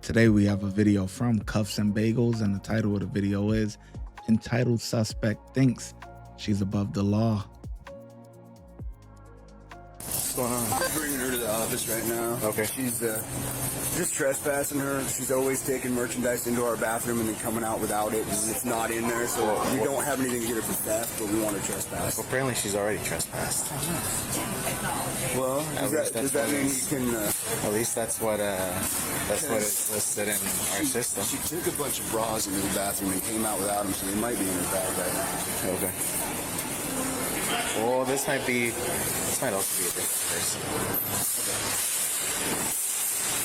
Today we have a video from Cuffs and Bagels, and the title of the video is entitled Suspect Thinks She's Above the Law. What's going on? I'm bringing her to the office right now. Okay. She's just trespassing her. She's always taking merchandise into our bathroom and then coming out without it, and it's not in there, so we don't have anything to get her for theft, but we want her trespassed. Well, apparently she's already trespassed. Well, does that mean you can... At least that's what is listed in our system. She took a bunch of bras into the bathroom and came out without them, so they might be in her bag right now. Okay. Well, this might also be a different person.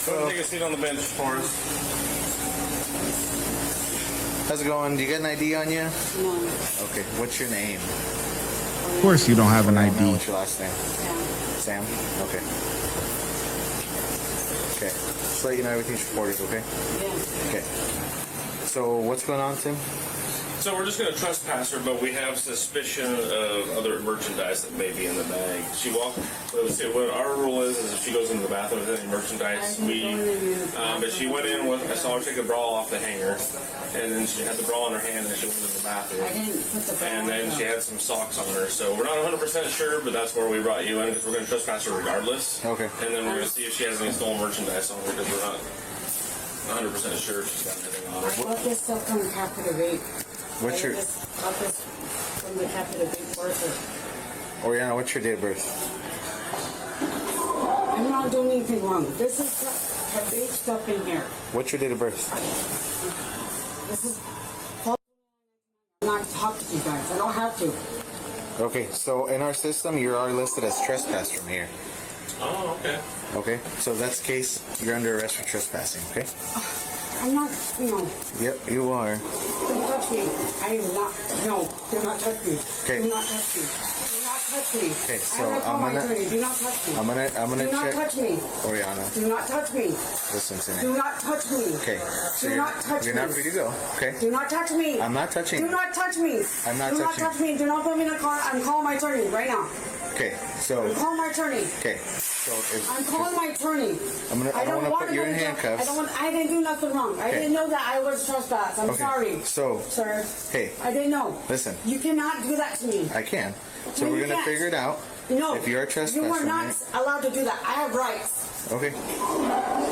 Go ahead and take a seat on the bench for us. How's it going? Do you get an ID on you? No. Okay. What's your name? Of course you don't have an ID. What's your last name? Sam. Okay. Okay. Just let you know everything's recorded, okay? Yeah. Okay. So what's going on, Tim? So we're just going to trespass her, but we have suspicion of other merchandise that may be in the bag. Let's see, what our rule is if she goes into the bathroom with any merchandise, but she went in with, I saw her take a bra off the hanger, and then she had the bra in her hand and she went into the bathroom. I didn't put the bra And then on. she had some socks on her. So we're not 100% sure, but that's where we brought you in because we're going to trespass her regardless. Okay. And then we're going to see if she has any stolen merchandise on her because we're not 100% sure if she's got anything on her. I bought this stuff from the Capital Vape. What's your... I got this from the Capital Vape worker. Oriana, what's your date of birth? I'm not doing anything wrong. This is her vape stuff in here. What's your date of birth? This is... I'm not talking to you guys. I don't have to. Okay, so in our system, you are listed as trespass from here. Oh, okay. Okay, so that's the case. You're under arrest for trespassing, okay? I'm not, Yep, you are. Don't touch me. I am not, no, do not touch me. Okay. Do not touch me. Do not touch me. Okay, so I I'm gonna... do not touch me. I'm gonna Do not check... touch me. Oriana, Do not touch me. listen to me. Do not touch me. Okay, so Do not touch you're me. not free to go, okay? Do not touch me. I'm not touching Do you. not touch me. I'm not Do not touching touch me. Do not put me in a car. I'm calling my attorney right now. Okay, so... I'm calling my attorney. Okay, so if... I'm calling my attorney. I don't want to put you in go to jail. handcuffs. I didn't do nothing wrong. I Okay. didn't know that I was trespassed. I'm Okay, sorry. so... Sir. Hey. I didn't know. Listen. You cannot do that to me. I can. So No, we're you going to can't. figure it out. No. If you're a trespasser... You are not allowed to do that. I have rights. Okay.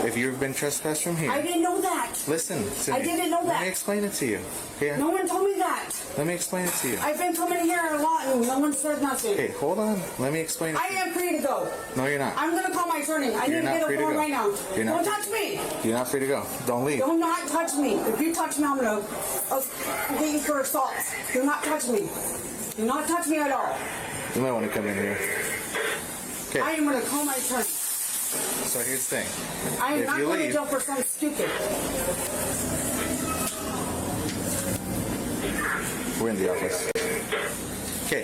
If you've been trespassed from here... I didn't know that. Listen to me. I didn't know Let that. me explain it to you. Yeah. No one told me that. Let me explain it to you. I've been coming here a lot and no one said nothing. Okay, hold on. Let me explain it I to you. am free to go. No, you're not. I'm going to call my attorney. I need You're to not get free a to phone go. right now. You're not Don't free- touch me. You're not free to go. Don't leave. Do not touch me. If you touch me, I'm going to get you for assault. Do not touch me. Do not touch me at all. You might want to come in here. Okay, I am going to call my attorney. so here's the thing. I am If not you going to leave- jail for something stupid. We're in the office. Okay,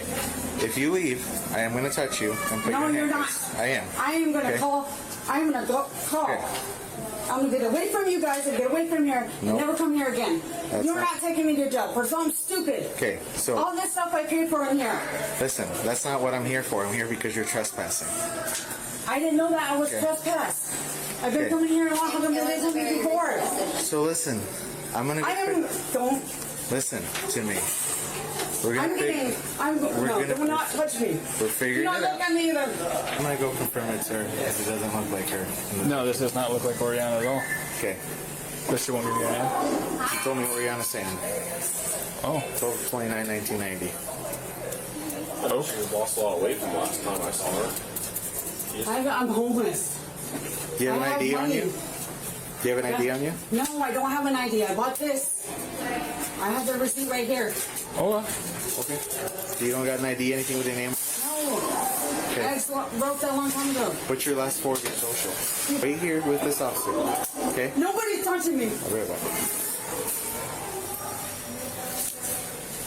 if you leave, I am going to touch you and put No, your you're not. handcuffs. I am. I am going to Okay. call. I'm going to go call. Okay. I'm going to get away from you guys and get away from here Nope. and never come here again. That's You're not- not taking me to jail for something stupid. Okay, so All this stuff I paid for in here. listen, that's not what I'm here for. I'm here because you're trespassing. I didn't know that I was Okay. trespassed. I've been Okay. coming here a lot. How come they told me before? So listen, I'm going to... I am. Don't. Listen to me. We're I'm gonna getting. I'm. we're No, gonna- do not touch me. We're Do figuring not it look out. at me either. I'm gonna go confirm it, sir, if it doesn't look like her. No, this does not look like Oriana at all. Okay. This won't give you an name. She told me Oriana Sam. Oh. 12/29, 1990. Oh, she was lost a lot of weight from last time I saw her. I'm homeless. Do you have I an have ID on money. you? Do you have an ID on you? No, I don't have an ID. I bought this. I have the receipt right here. Oh, Okay. You don't got an ID, anything with your name? No. Okay. I just wrote that a long time ago. What's your last 4 of your social? Right here with this officer. Okay? Nobody's touching me. I'll be right back.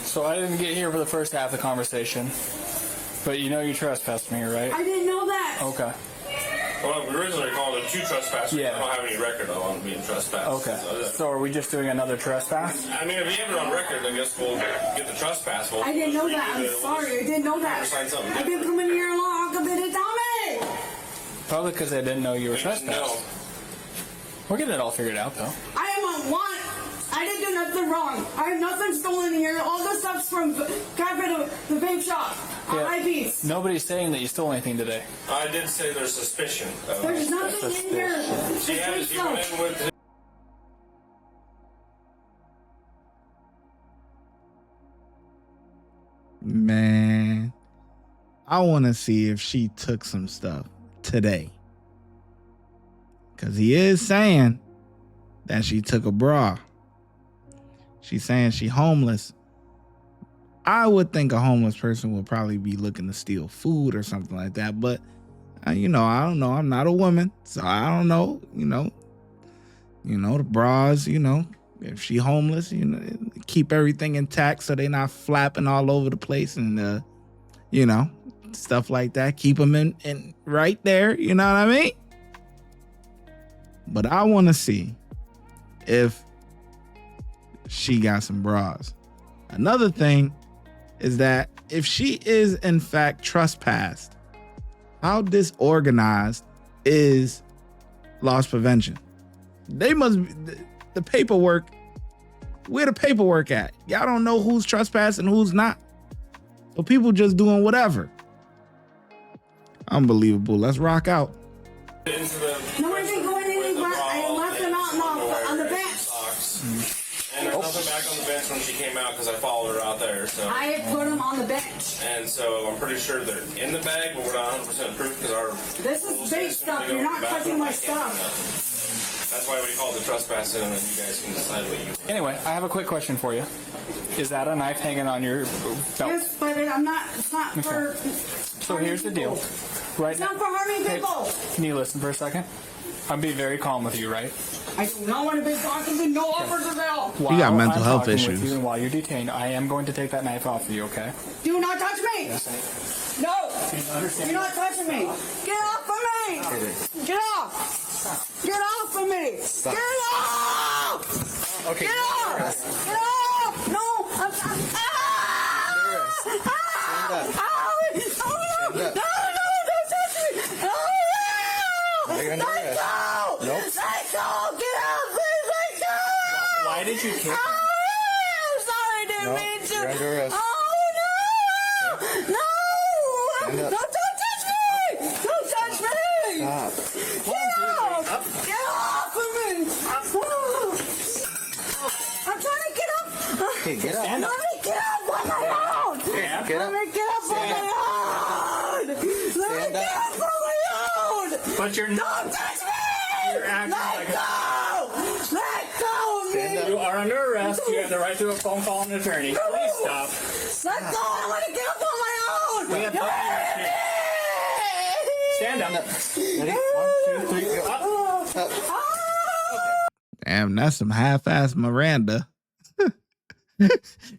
so I didn't get here for the first half of the conversation, but you know you trespassed me, right? I didn't know that. Okay. Well, we originally called it 2 trespassers. Yeah. I don't have any record of them being trespassed. Okay. So are we just doing another trespass? I mean, if you have it on record, I guess we'll get the trespass. I didn't know that. I'm sorry. I didn't know that. Sign something I've been coming here long. How come they didn't tell me? Probably because I didn't know you were No. trespassed. We'll get it all figured out, though. I am on one. I didn't do nothing wrong. I have nothing stolen in here. All the stuff's from Cafe the vape shop. Yeah. IVs. Nobody's saying that you stole anything today. I did say there's suspicion. There's nothing in here. She went in with. Man, I want to see if she took some stuff today. Because he is saying that she took a bra. She's saying she homeless. I would think a homeless person would probably be looking to steal food or something like that. But, I don't know. I'm not a woman, so I don't know. The bras, if she homeless, keep everything intact so they not flapping all over the place and, stuff like that. Keep them in right there. You know what I mean? But I want to see if she got some bras. Another thing is that if she is in fact trespassed, how disorganized is loss prevention? They must be, the paperwork. Where the paperwork at? Y'all don't know who's trespassing and who's not. So people just doing whatever. Unbelievable. Let's rock out. No, I didn't go in anywhere. I left them out on the bench. And there's nothing back on the bench when she came out because I followed her out there. So I had put them on the bench. And so I'm pretty sure they're in the bag, but we're not 100% proof because our. This is big stuff. You're not touching my stuff. That's why we call it the trespassing, and then you guys can decide what you. Anyway, I have a quick question for you. Is that a knife hanging on your belt? Yes, but I'm not. It's not for. So here's the deal. Right It's not for harming people. Can you listen for a second? I'm being very calm with you, right? I do not want to be talking to no offers of help. You got mental health talking issues. With you and while you're detained, I am going to take that knife off of you, okay? Do not touch me. Yes, No. understand? You're not touching me. Get off of me. Get off. Get off of me. Get off. Okay. Get off. Get off. No. I'm. No, don't touch me. Oh, no. Let go. Let go. Get out, please. Let go. Why did you kick him? I'm sorry, I didn't mean to. You're under arrest. Oh, no. No. Don't touch me. Don't touch me. Stop. Get off. Get off of me. I'm trying to get up. Hey, get up. Let me get up on my own. Get Let up. me get up on my own. Let me Stand get up. up on my own. But you're Don't not. touch me. You're acting Let like go. Let go of me. Stand up. You are under arrest. You have the right to a phone call and an attorney. Please stop. Let go. I want to get up on my own. We have nothing to do. Stand up. Ready? 1, 2, 3, go. Up. Damn, that's some half-ass Miranda.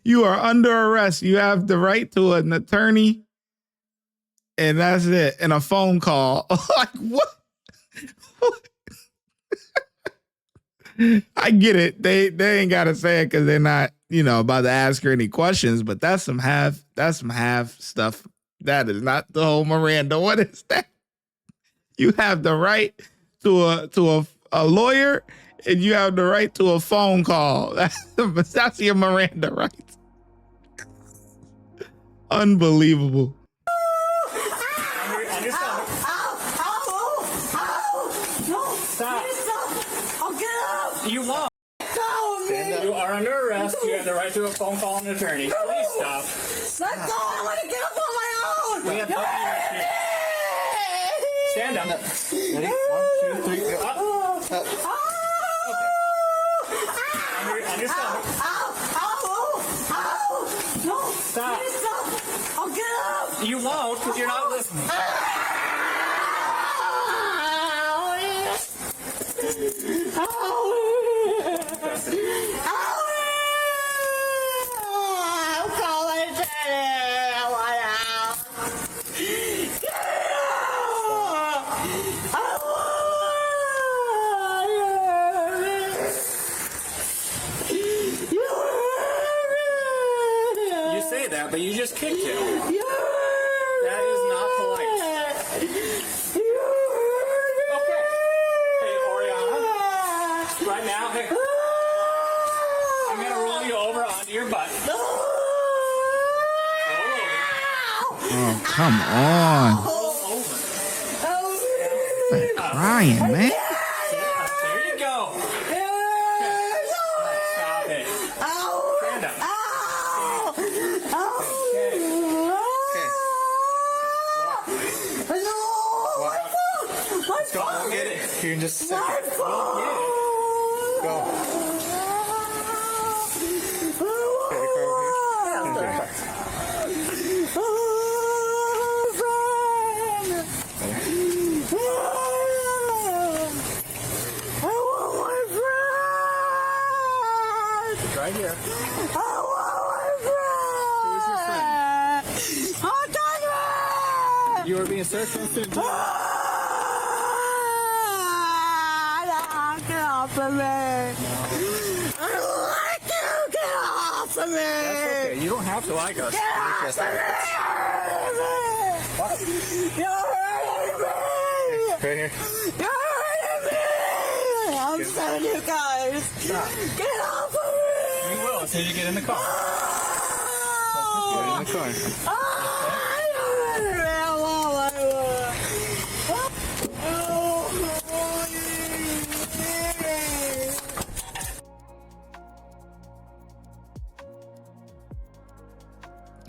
You are under arrest. You have the right to an attorney. And that's it. And a phone call. Like, what? I get it. They ain't got to say it because they're not, about to ask her any questions. But that's some half stuff. That is not the whole Miranda. What is that? You have the right to a lawyer, and you have the right to a phone call. That's your Miranda rights. Unbelievable. Stop. I'll get up. You won't. Go, man. You are under arrest. You have the right to a phone call and an attorney. Please stop. Let go. I want to get up on my own. We have nothing to do. Stand up. Ready? 1, 2, 3, go. Up. Understand. No. Stop. Please stop. I'll get up. You won't because you're not listening. I'll call it. You say that, but you just kicked him. That is not polite. Okay. Hey, Oriana. Right now, hey, I'm gonna roll you over onto your butt. Oh, come on. Quit crying, man. There you go. Stop it. Stand up. Let's go. We'll get it here in just a second. Go. Okay, the car over here. Right here. You were being searched for instance. Get off of me! I don't like you! Get off of me! That's okay. You don't have to like us. Get off of me! You're hurting me! Right here. You're hurting me! I'm sending you guys! Get off of me! We will as soon as you get in the car. Get in the car.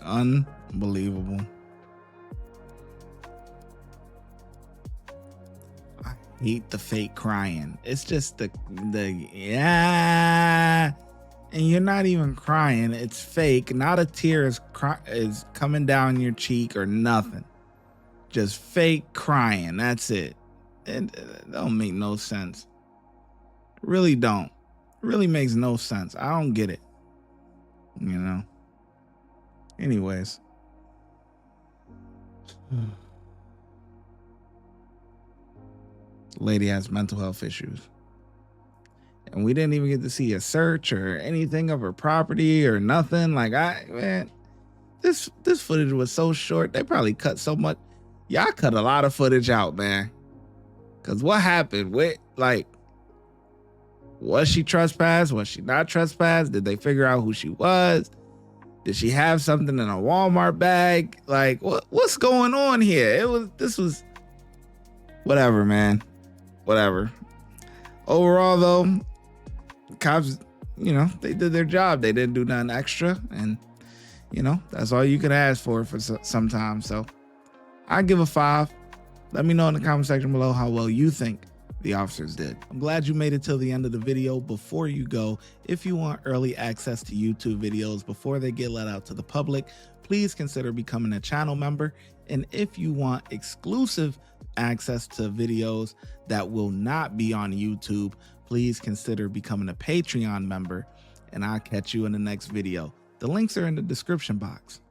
Unbelievable. I hate the fake crying. It's just the yeah, and you're not even crying. It's fake. Not a tear is coming down your cheek or nothing. Just fake crying. That's it. It don't make no sense. Really don't. It really makes no sense. I don't get it. You know. Anyways. Lady has mental health issues. And we didn't even get to see a search or anything of her property or nothing. Like, man, this footage was so short. They probably cut so much. Y'all cut a lot of footage out, man. Cause what happened? Was she trespassed? Was she not trespassed? Did they figure out who she was? Did she have something in a Walmart bag? Like, what's going on here? This was whatever, man. Whatever. Overall, though, cops, they did their job. They didn't do nothing extra, and that's all you could ask for sometimes. So I give a 5. Let me know in the comment section below how well you think the officers did. I'm glad you made it till the end of the video. Before you go, if you want early access to YouTube videos before they get let out to the public, please consider becoming a channel member. And if you want exclusive access to videos that will not be on YouTube, please consider becoming a Patreon member, and I'll catch you in the next video. The links are in the description box.